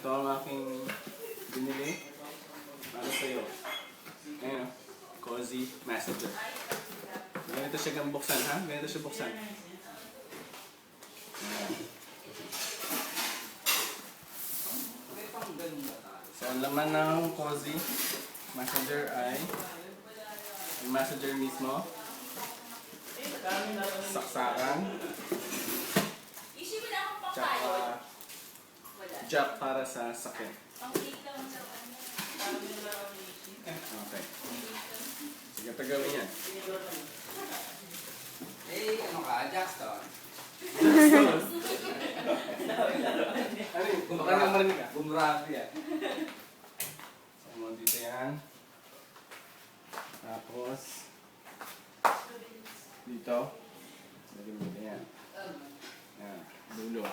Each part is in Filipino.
Ito ang aking binili para sa'yo. Ayan o. Cozy Messenger. Ganito siya gang buksan, ha? Ganito siya buksan. Ayan. So, ang laman ng Cozy Messenger ay yung Messenger mismo. Saksakan. Tsaka jack para sa sakit. Okay. Sige, tagawin yan. Eh, ano ka? Jackson? Ano yun? Baka nang marinig ka? Gumrabe yan. So, mo dito yan. Tapos, dito. Lagyan mo dito yan. Yan. Dulo.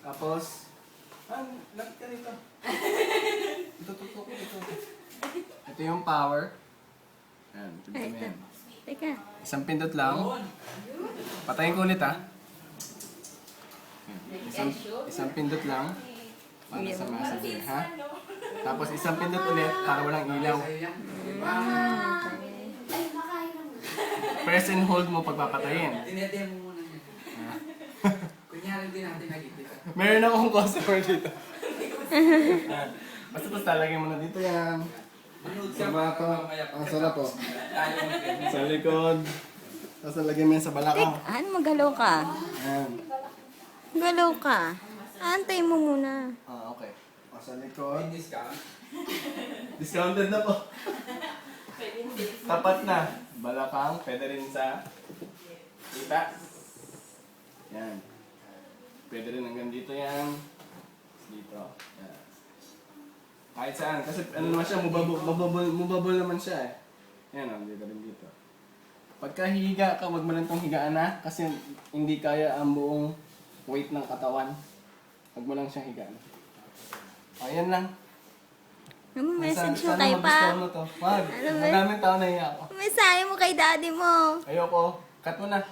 Tapos, lapit ka rito. Ito, tutok ko ito. Ito yung power. Ayan, pindot mo yan. Teka. Isang pindot lang. Patayin ko ulit, ha. Isang pindot lang. Para sa messenger, ha? Tapos isang pindot ulit para walang ilaw. Press and hold mo pagpapatayin. Dinedemo muna yan. Kunyari din natin nagigit. Meron akong customer dito. Basta lagyan mo na dito yan. Sa bato. Ang sarap po. Sa likod. Tapos lagyan mo yan sa balakang. Magalaw ka. Ayan. Galaw ka. Antay mo muna. Okay. O sa likod. May discount? Discounted na po. Tapat na. Balakang. Pwede rin sa kita. Yan. Pwede rin hanggang dito yan. Dito. Yan. Kahit saan. Kasi ano naman siya, mubabol naman siya eh. Yan o, dito rin dito. Pagka hihiga ka, wag mo lang itong higaan na. Kasi hindi kaya ang buong weight ng katawan. Wag mo lang siyang higaan. Ayan lang. Message mo Sana kay mag-discount Pa. mo to. Wag. Ano ba? Madaming tao na hiya ako. Mensahe mo kay daddy mo. Ayoko. Cut mo na.